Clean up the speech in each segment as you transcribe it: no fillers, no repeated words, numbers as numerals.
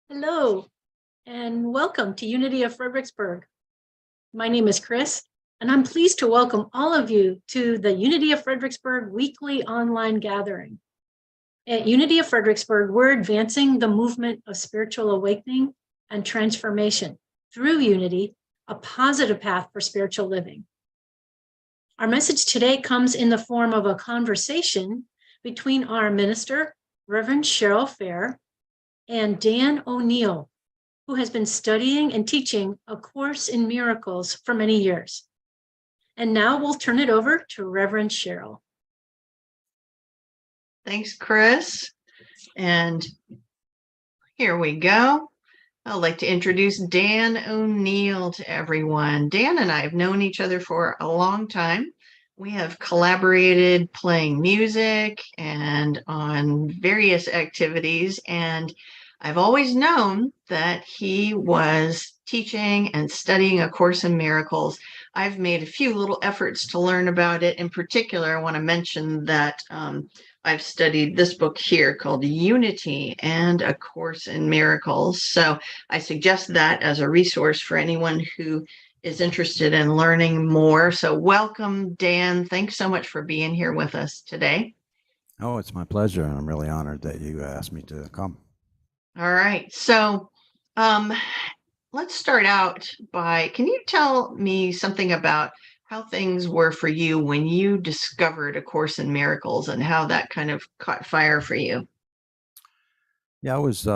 Hello, and welcome to Unity of Fredericksburg. My name is Chris, and I'm pleased to welcome all of you to the Unity of Fredericksburg weekly online gathering. At Unity of Fredericksburg, we're advancing the movement of spiritual awakening and transformation through unity, a positive path for spiritual living. Our message today comes in the form of a conversation between our minister, Reverend Cheryl Fair, and Dan O'Neill, who has been studying and teaching A Course in Miracles for many years. And now we'll turn it over to Reverend Cheryl. Thanks, Chris. And here we go. I'd like to introduce Dan O'Neill to everyone. Dan and I have known each other for a long time. We have collaborated playing music and on various activities, and I've always known that he was teaching and studying A Course in Miracles. I've made a few little efforts to learn about it. In particular, I want to mention that I've studied this book here called Unity and A Course in Miracles. So I suggest that as a resource for anyone who is interested in learning more. So welcome, Dan. Thanks so much for being here with us today. Oh, it's my pleasure. And I'm really honored that you asked me to come. All right. So let's start out by, can you tell me something about how things were for you when you discovered A Course in Miracles and how that kind of caught fire for you? Yeah, I was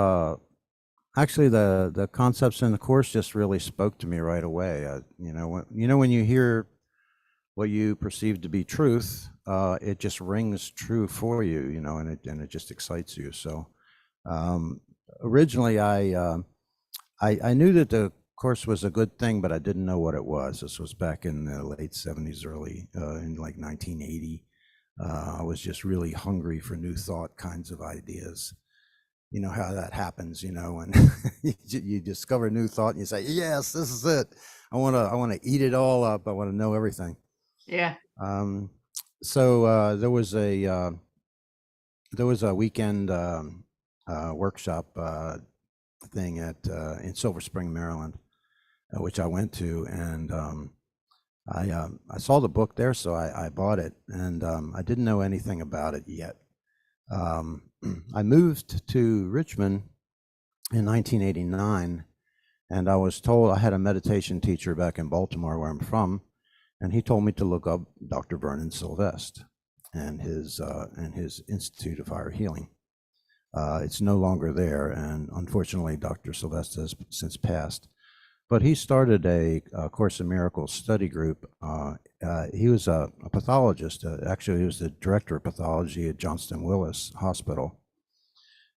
actually the concepts in the course just really spoke to me right away. When you hear what you perceive to be truth, it just rings true for you, and it just excites you. So originally, I knew that the course was a good thing, but I didn't know what it was. This was back in the late 70s, early in like 1980. I was just really hungry for new thought kinds of ideas. You know how that happens, and you discover new thought and you say, yes, this is it. I want to eat it all up. I want to know everything. Yeah. So there was a weekend workshop thing in Silver Spring, Maryland, which I went to, and I saw the book there, so I bought it, and I didn't know anything about it yet. I moved to Richmond in 1989, and I was told I had a meditation teacher back in Baltimore, where I'm from, and he told me to look up Dr. Vernon Sylvestre and his Institute of Higher Healing. It's no longer there, and unfortunately, Dr. Sylvestre has since passed. But he started a Course in Miracles study group. He was a pathologist. Actually, he was the director of pathology at Johnston Willis Hospital.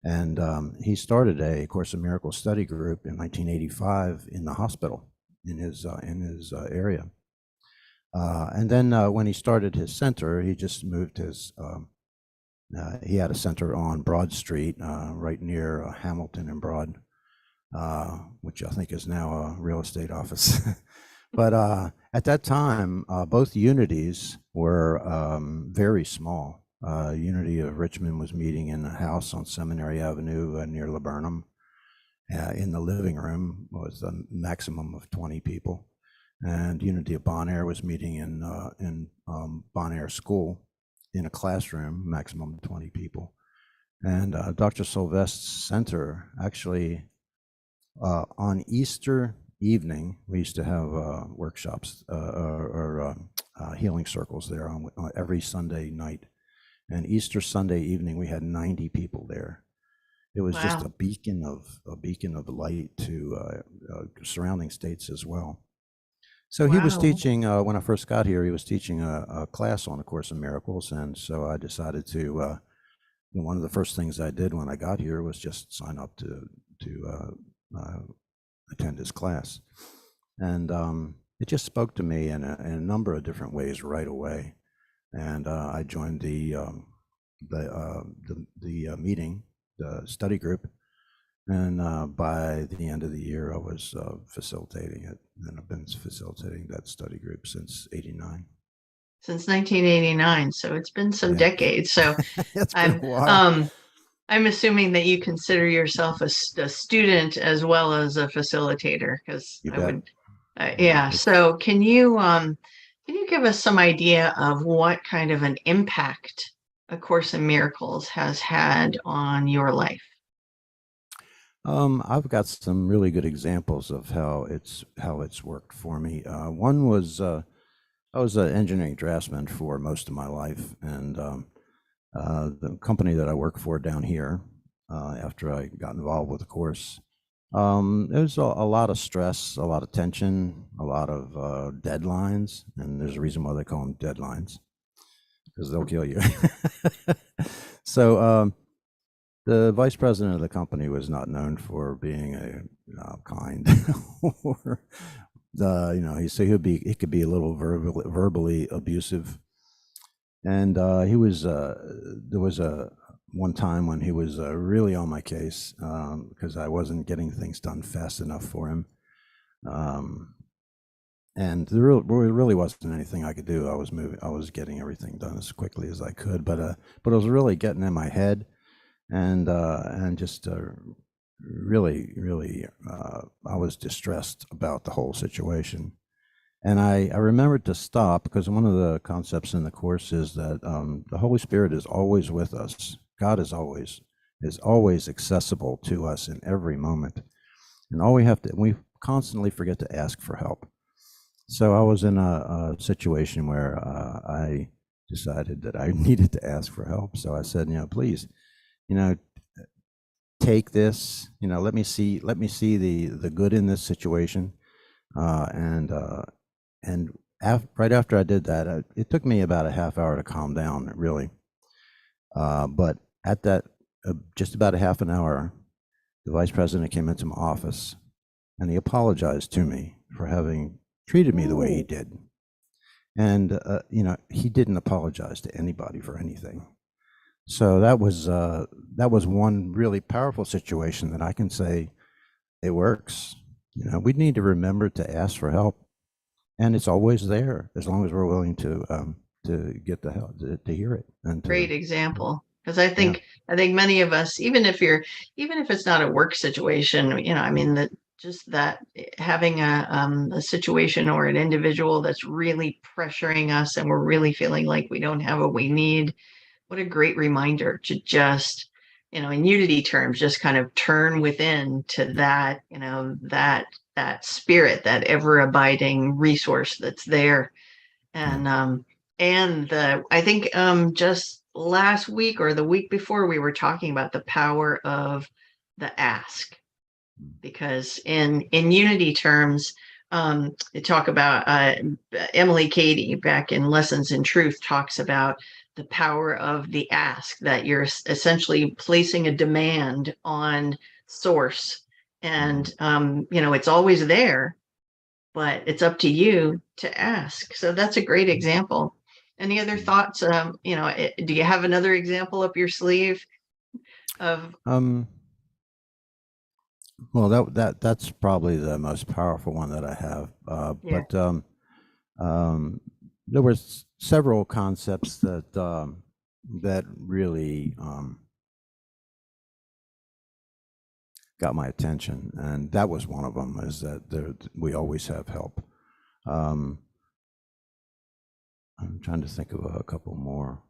And he started a Course in Miracles study group in 1985 in the hospital in his area. And then when he started his center, he just moved his. He had a center on Broad Street, right near Hamilton and Broad, which I think is now a real estate office. But at that time, both unities were very small. Unity of Richmond was meeting in a house on Seminary Avenue near Laburnum. In the living room was a maximum of 20 people. And Unity of Bonaire was meeting in Bonaire School in a classroom, maximum of 20 people. And Dr. Sylvestre's center, actually, on Easter evening, we used to have workshops or healing circles there on every Sunday night. And Easter Sunday evening, we had 90 people there. It was just a beacon of light to surrounding states as well. So he was teaching, when I first got here, he was teaching a class on A Course in Miracles. And so I decided to, one of the first things I did when I got here was just sign up to attend his class. And it just spoke to me in a number of different ways right away. And I joined the meeting, the study group. And by the end of the year, I was facilitating it, and I've been facilitating that study group since '89. Since 1989, so it's been some decades. So It's been a while. I'm assuming that you consider yourself a student as well as a facilitator, because You I bet. would, yeah. It's- So can you give us some idea of what kind of an impact A Course in Miracles has had on your life? I've got some really good examples of how it's worked for me. One was I was an engineering draftsman for most of my life, and the company that I work for down here, after I got involved with the course, there was a lot of stress, a lot of tension, a lot of deadlines, and there's a reason why they call them deadlines, because they'll kill you. So the vice president of the company was not known for being kind, or he could be a little verbally abusive, and there was a one time when he was really on my case because I wasn't getting things done fast enough for him. And there really wasn't anything I could do. I was getting everything done as quickly as I could, but it was really getting in my head, and just really, I was distressed about the whole situation. And I remembered to stop, because one of the concepts in the course is that the Holy Spirit is always with us. God is always accessible to us in every moment, and we constantly forget to ask for help. So I was in a situation where I decided that I needed to ask for help. So I said, please, take this. Let me see the good in this situation. And right after I did that, it took me about a half hour to calm down, really. But at that, just about a half an hour, the vice president came into my office, and he apologized to me for having treated me the way he did. And he didn't apologize to anybody for anything. So that was one really powerful situation that I can say it works. We need to remember to ask for help, and it's always there as long as we're willing to get the help, to hear it. And Great example, because I think many of us, even if it's not a work situation, I mean that having a situation or an individual that's really pressuring us, and we're really feeling like we don't have what we need. What a great reminder to just, in unity terms, just kind of turn within to that, that spirit, that ever abiding resource that's there. And I think just last week or the week before, we were talking about the power of the ask, because in unity terms, they talk about Emily Cady back in Lessons in Truth talks about the power of the ask, that you're essentially placing a demand on source, and it's always there, but it's up to you to ask. So that's a great example. Any other thoughts? Do you have another example up your sleeve of? Well, that's probably the most powerful one that I have. Yeah. But there were several concepts that really got my attention, and that was one of them. Is that we always have help. I'm trying to think of a couple more.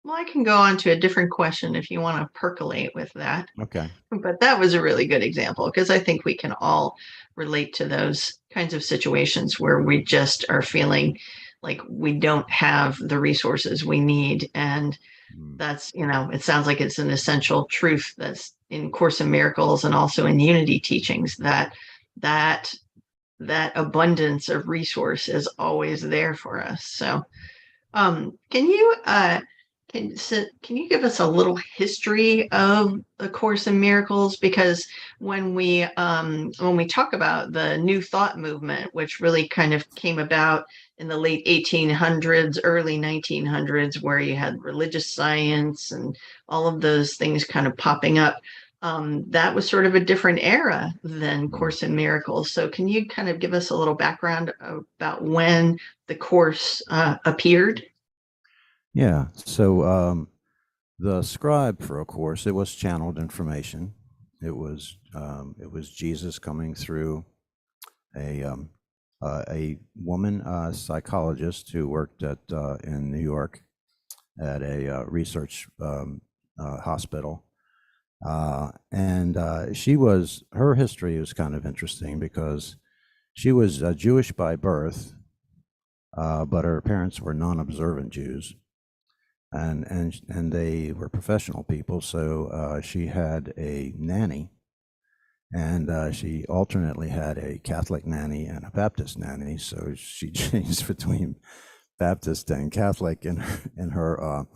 Well, I can go on to a different question if you want to percolate with that. Okay. But that was a really good example, because I think we can all relate to those kinds of situations where we just are feeling like we don't have the resources we need. And that's, it sounds like it's an essential truth that's in Course in Miracles and also in Unity teachings, that abundance of resource is always there for us. So can you give us a little history of the Course in Miracles? Because when we talk about the New Thought movement, which really kind of came about in the late 1800s, early 1900s, where you had religious science and all of those things kind of popping up, that was sort of a different era than Course in Miracles. So can you kind of give us a little background about when the Course appeared? Yeah. So The scribe for a course, it was channeled information. It was Jesus coming through a woman psychologist who worked at in New York at a research hospital, and her history was kind of interesting because she was Jewish by birth, but her parents were non-observant Jews, and they were professional people. So she had a nanny, and she alternately had a Catholic nanny and a Baptist nanny. So she changed between Baptist and Catholic in her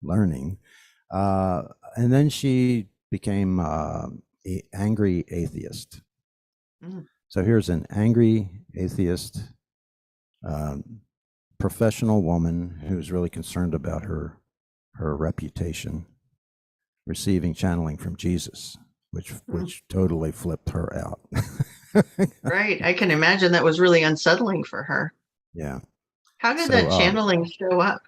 learning, and then she became an angry atheist. Mm. So here's an angry atheist, professional woman who's really concerned about her reputation, receiving channeling from Jesus, which totally flipped her out. Right. I can imagine that was really unsettling for her. Yeah. How did So, that channeling show up?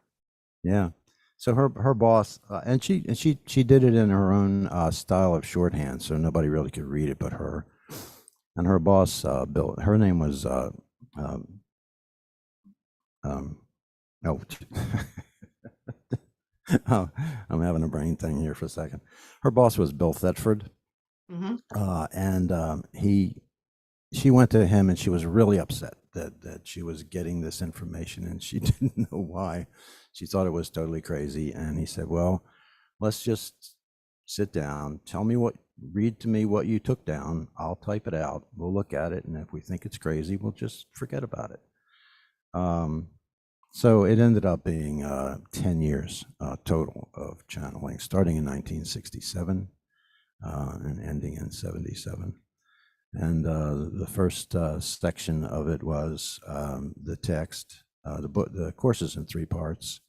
Yeah. So her boss, and she did it in her own style of shorthand, so nobody really could read it but her. And her boss, Bill, her name was oh, oh, I'm having a brain thing here for a second. Her boss was Bill Thetford, Hmm. and she went to him, and she was really upset that she was getting this information, and she didn't know why. She thought it was totally crazy, and he said, "Well, let's just sit down. Read to me what you took down. I'll type it out. We'll look at it, and if we think it's crazy, we'll just forget about it." So it ended up being 10 years total of channeling, starting in 1967 and ending in 77. And the first section of it was the text. The course is in 3 parts.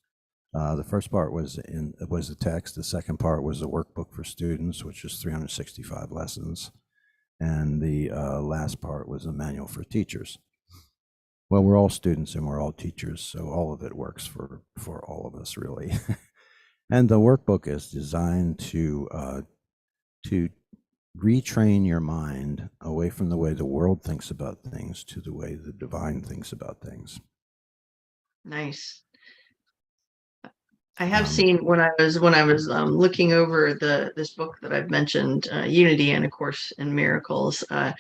The first part was the text. The second part was a workbook for students, which is 365 lessons, and the last part was a manual for teachers. Well, we're all students and we're all teachers, so all of it works for all of us, really. And the workbook is designed to retrain your mind away from the way the world thinks about things to the way the divine thinks about things. Nice. I have seen when I was looking over this book that I've mentioned, Unity and A Course in Miracles. I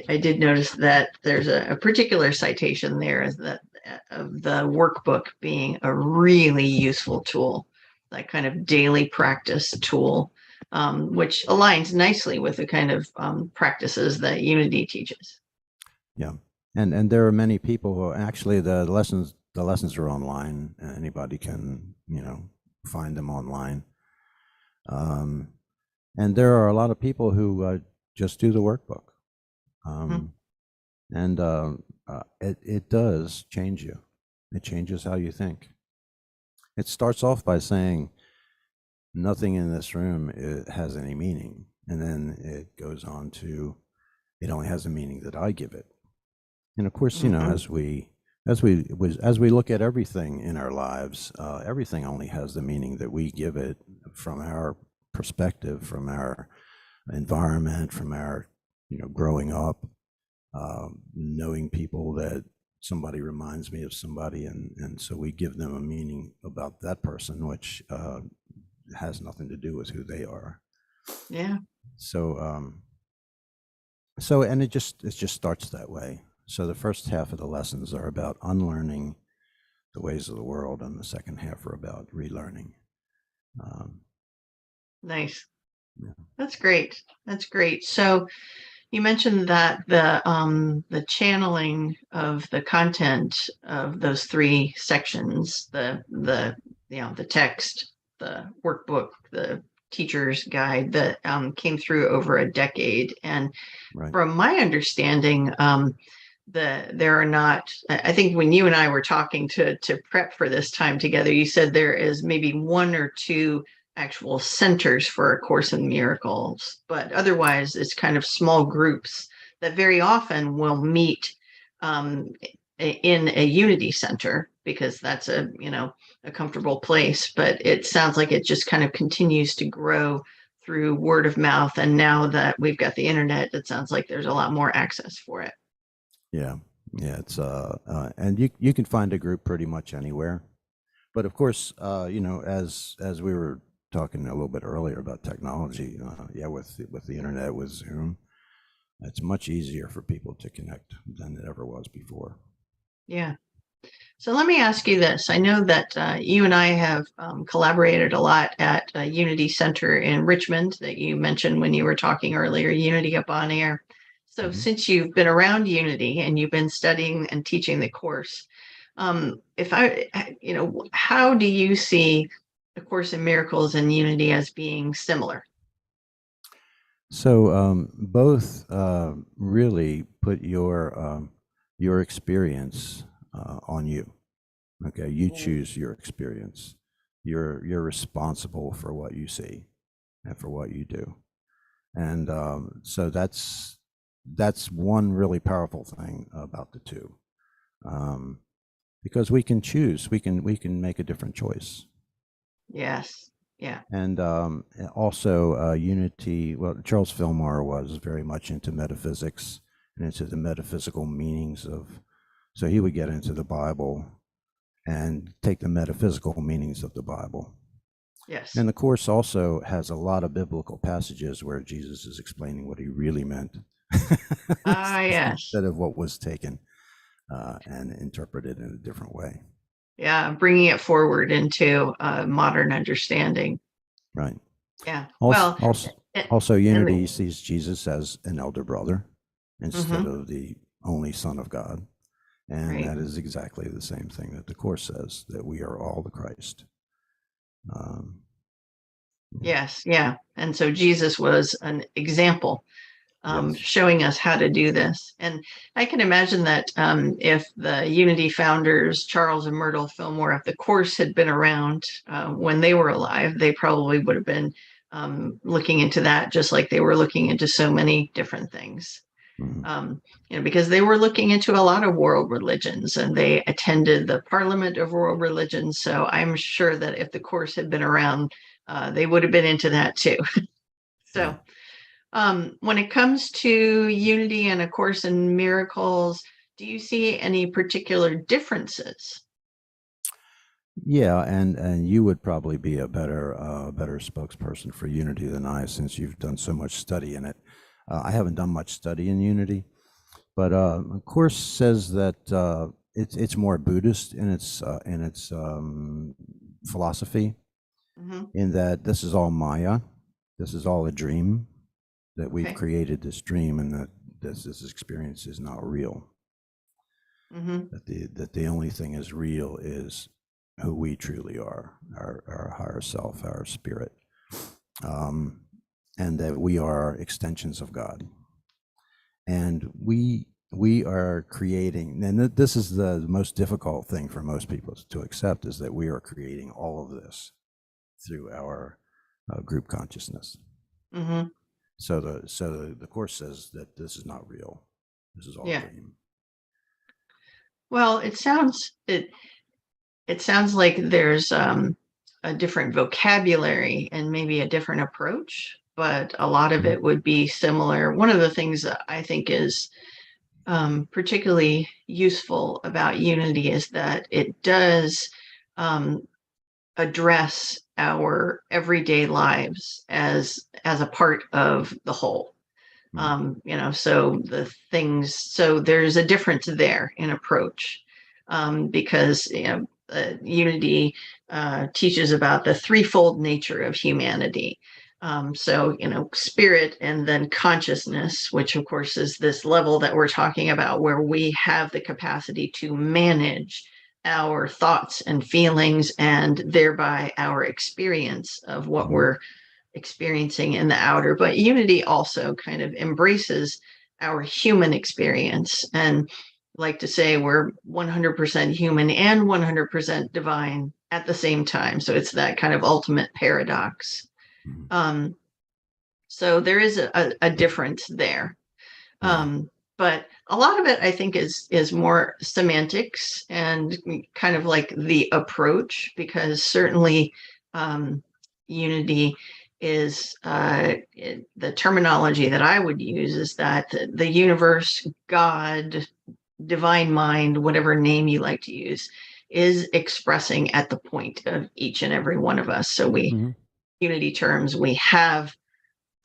did notice that there's a particular citation there of the workbook being a really useful tool, that kind of daily practice tool, which aligns nicely with the kind of practices that Unity teaches. Yeah, and there are many people who actually the lessons are online. Anybody can find them online, and there are a lot of people who just do the workbook, and it does change you. It changes how you think. It starts off by saying nothing in this room has any meaning, and then it goes on to it only has a meaning that I give it. And of course, as we look at everything in our lives, everything only has the meaning that we give it from our perspective, from our environment, from our growing up, knowing people that somebody reminds me of somebody, and so we give them a meaning about that person, which has nothing to do with who they are. Yeah. So and it just starts that way. So the first half of the lessons are about unlearning the ways of the world, and the second half are about relearning. Nice. Yeah. That's great. That's great. So you mentioned that the channeling of the content of those 3 sections, the text, the workbook, the teacher's guide, that came through over a decade. And Right. from my understanding, there are not, I think when you and I were talking to prep for this time together, you said there is maybe 1 or 2 actual centers for A Course in Miracles, but otherwise it's kind of small groups that very often will meet in a Unity center. because that's a comfortable place, but it sounds like it just kind of continues to grow through word of mouth. And now that we've got the internet, it sounds like there's a lot more access for it. Yeah, yeah, it's and you can find a group pretty much anywhere. But of course, as we were talking a little bit earlier about technology, yeah, with the internet, with Zoom, it's much easier for people to connect than it ever was before. Yeah. So let me ask you this. I know that you and I have collaborated a lot at Unity Center in Richmond that you mentioned when you were talking earlier, Unity Up On Air. So since you've been around Unity and you've been studying and teaching the course, how do you see the Course in Miracles and Unity as being similar? So both really put your experience on you. Okay, you choose your experience. You're responsible for what you see and for what you do, and so that's one really powerful thing about the two, because we can choose. We can make a different choice. Yes. Yeah. And also Unity, well, Charles Fillmore was very much into metaphysics and into the metaphysical meanings of, so he would get into the Bible and take the metaphysical meanings of the Bible. Yes. And the Course also has a lot of biblical passages where Jesus is explaining what he really meant. Yes. Instead of what was taken and interpreted in a different way. Yeah, bringing it forward into modern understanding. Right. Yeah. Also, Unity sees Jesus as an elder brother instead of the only Son of God. And that is exactly the same thing that the Course says, that we are all the Christ. Yes. Yeah. And so Jesus was an example, showing us how to do this. And I can imagine that if the Unity founders, Charles and Myrtle Fillmore, if the Course had been around when they were alive, they probably would have been looking into that just like they were looking into so many different things. Because they were looking into a lot of world religions and they attended the Parliament of World Religions. So I'm sure that if the Course had been around, they would have been into that too. So when it comes to Unity and A Course in Miracles, do you see any particular differences? Yeah, and you would probably be a better spokesperson for Unity than I, since you've done so much study in it. I haven't done much study in Unity, but A Course says that it's more Buddhist in its philosophy, in that this is all Maya, this is all a dream, that we've created this dream, and that this experience is not real. That the only thing is real is who we truly are, our higher self, our spirit, and that we are extensions of God. And we are creating, and this is the most difficult thing for most people to accept, is that we are creating all of this through our group consciousness. So the Course says that this is not real. This is all a dream. Well, it sounds like there's a different vocabulary and maybe a different approach, but a lot of it would be similar. One of the things that I think is particularly useful about Unity is that it does address our everyday lives as a part of the whole. So there's a difference there in approach, because Unity teaches about the threefold nature of humanity. Spirit and then consciousness, which of course is this level that we're talking about, where we have the capacity to manage our thoughts and feelings and thereby our experience of what we're experiencing in the outer. But Unity also kind of embraces our human experience, and like to say we're 100% human and 100% divine at the same time. So it's that kind of ultimate paradox. So there is a difference there. but a lot of it, I think, is more semantics and kind of like the approach, because certainly unity is the terminology that I would use is that the universe, God, divine mind, whatever name you like to use, is expressing at the point of each and every one of us. So we, Mhm. unity terms, we have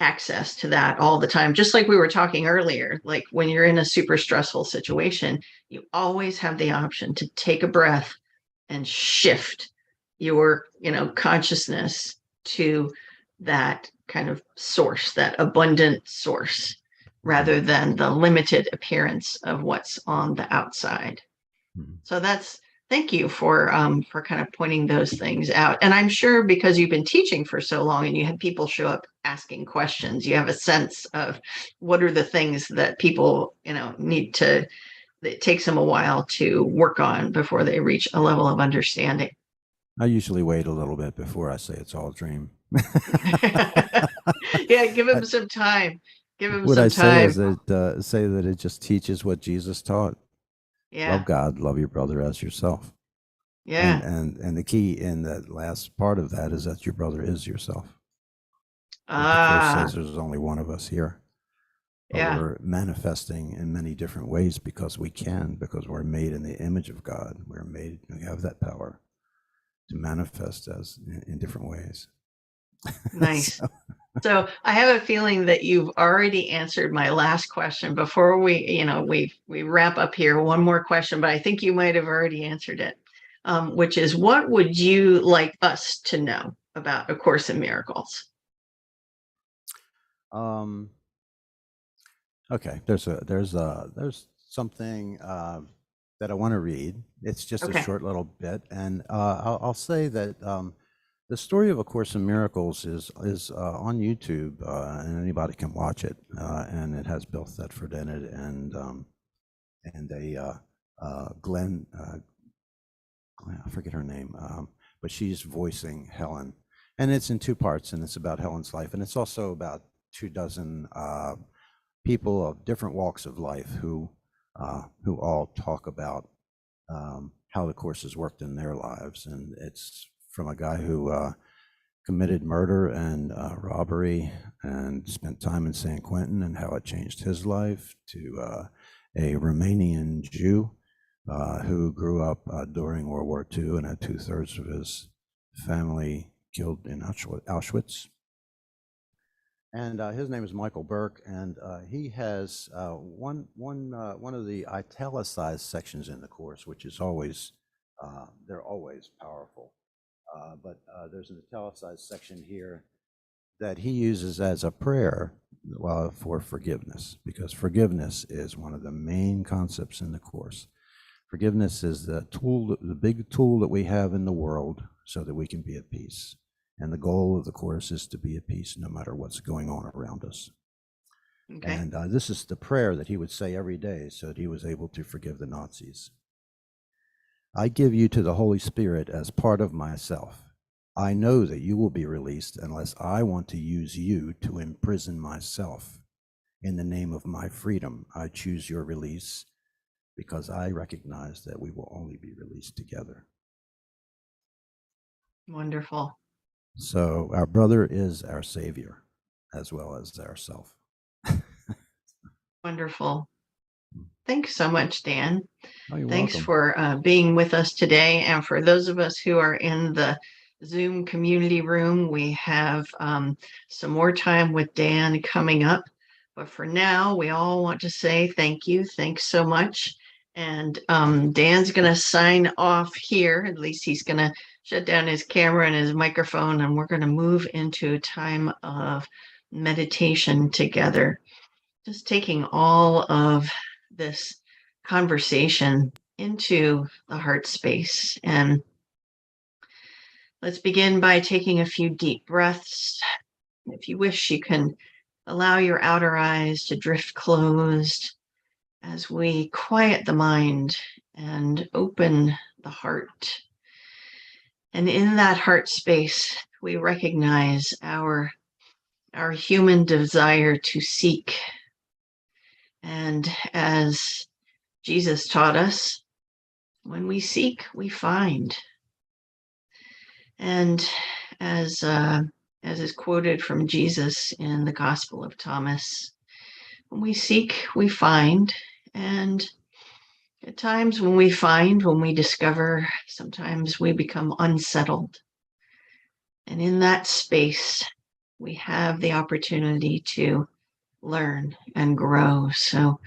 access to that all the time. Just like we were talking earlier, like when you're in a super stressful situation, you always have the option to take a breath and shift your, consciousness to that kind of source, that abundant source, rather than the limited appearance of what's on the outside. Mhm. So thank you for kind of pointing those things out. And I'm sure because you've been teaching for so long and you had people show up asking questions, you have a sense of what are the things that people, need to, it takes them a while to work on before they reach a level of understanding. I usually wait a little bit before I say it's all a dream. Yeah, give him some time. Give him What I some say time. is that say that it just teaches what Jesus taught. Love Yeah, God, love your brother as yourself. yeah. And the key in that last part of that is that your brother is yourself. That the course Ah, says there's only one of us here, but yeah. we're manifesting in many different ways because because we're made in the image of God. We have that power to manifest as in different ways. Nice. So, So I have a feeling that you've already answered my last question before we wrap up here. One more question, but I think you might have already answered it, which is, what would you like us to know about A Course in Miracles? um, okay, there's something that I want to read. It's just a Okay. short little bit, and I'll say that the story of A Course in Miracles is on YouTube, and anybody can watch it. And it has Bill Thetford in it, and Glenn, I forget her name, but she's voicing Helen, and it's in two parts, and it's about Helen's life, and it's also about 24 people of different walks of life who all talk about how the course has worked in their lives, and it's from a guy who committed murder and robbery and spent time in San Quentin and how it changed his life, to a Romanian Jew who grew up during World War II and had 2/3 of his family killed in Auschwitz. And his name is Michael Burke, and he has one of the italicized sections in the course, which is always they're always powerful. But there's an italicized section here that he uses as a prayer for forgiveness, because forgiveness is one of the main concepts in the course. Forgiveness is the tool, the big tool that we have in the world so that we can be at peace. And the goal of the course is to be at peace no matter what's going on around us. Okay. And this is the prayer that he would say every day so that he was able to forgive the Nazis. I give you to the Holy Spirit as part of myself. I know that you will be released unless I want to use you to imprison myself. In the name of my freedom, I choose your release because I recognize that we will only be released together. Wonderful. So our brother is our savior as well as ourself. Wonderful. Thanks so much, Dan. Oh, you're Thanks welcome. for being with us today. And for those of us who are in the Zoom community room, we have some more time with Dan coming up. But for now, we all want to say thank you. Thanks so much. And Dan's going to sign off here. At least he's going to shut down his camera and his microphone, and we're going to move into a time of meditation together. Just taking all of this conversation into the heart space. And let's begin by taking a few deep breaths. If you wish, you can allow your outer eyes to drift closed as we quiet the mind and open the heart. And in that heart space, we recognize our human desire to seek And as Jesus taught us, when we seek, we find. And as is quoted from Jesus in the Gospel of Thomas, when we seek, we find. And at times when we find, when we discover, sometimes we become unsettled. And in that space, we have the opportunity to learn and grow. So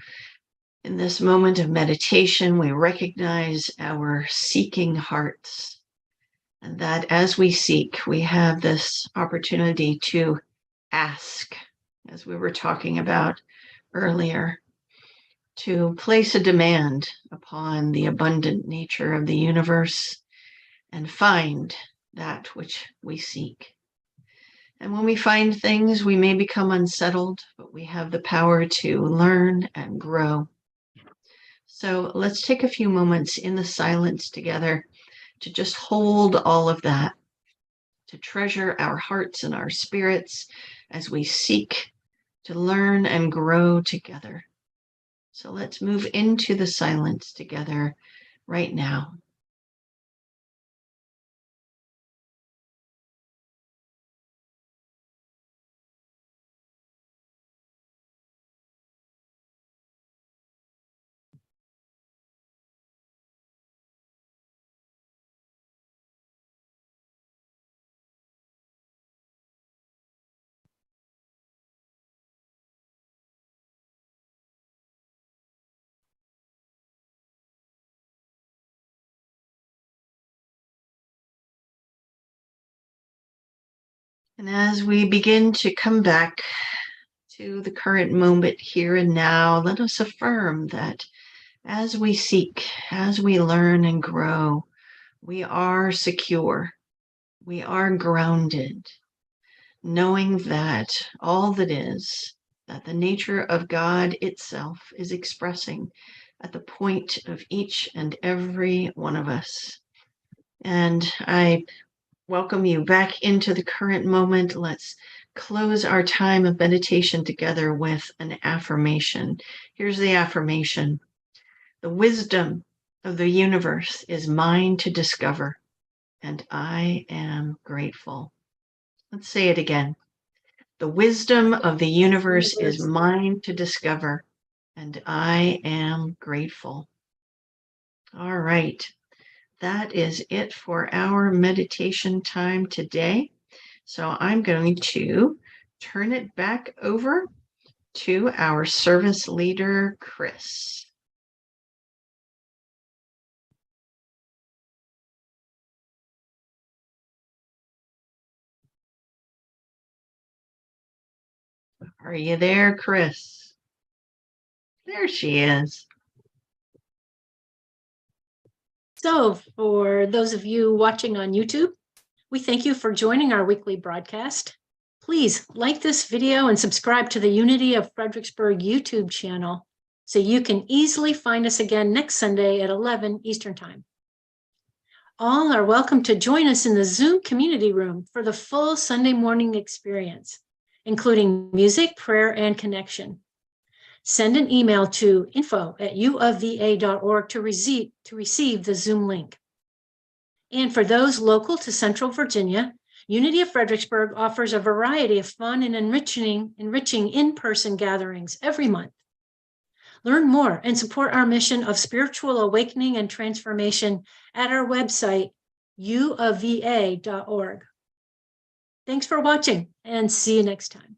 in this moment of meditation, we recognize our seeking hearts, and that as we seek, we have this opportunity to ask, as we were talking about earlier, to place a demand upon the abundant nature of the universe and find that which we seek. And when we find things, we may become unsettled, but we have the power to learn and grow. So let's take a few moments in the silence together to just hold all of that, to treasure our hearts and our spirits as we seek to learn and grow together. So let's move into the silence together right now. And as we begin to come back to the current moment here and now, let us affirm that as we seek, as we learn and grow, we are secure, we are grounded, knowing that all that is, that the nature of God itself is expressing at the point of each and every one of us. And I welcome you back into the current moment. Let's close our time of meditation together with an affirmation. Here's the affirmation. The wisdom of the universe is mine to discover, and I am grateful. Let's say it again. The wisdom of the universe is mine to discover, and I am grateful. All right. That is it for our meditation time today. So I'm going to turn it back over to our service leader, Chris. Are you there, Chris? There she is. So for those of you watching on YouTube, we thank you for joining our weekly broadcast. Please like this video and subscribe to the Unity of Fredericksburg YouTube channel so you can easily find us again next Sunday at 11 Eastern Time. All are welcome to join us in the Zoom community room for the full Sunday morning experience, including music, prayer, and connection. Send an email to info@uofva.org to receive the Zoom link. And for those local to Central Virginia, Unity of Fredericksburg offers a variety of fun and enriching in-person gatherings every month. Learn more and support our mission of spiritual awakening and transformation at our website, uofva.org. Thanks for watching and see you next time.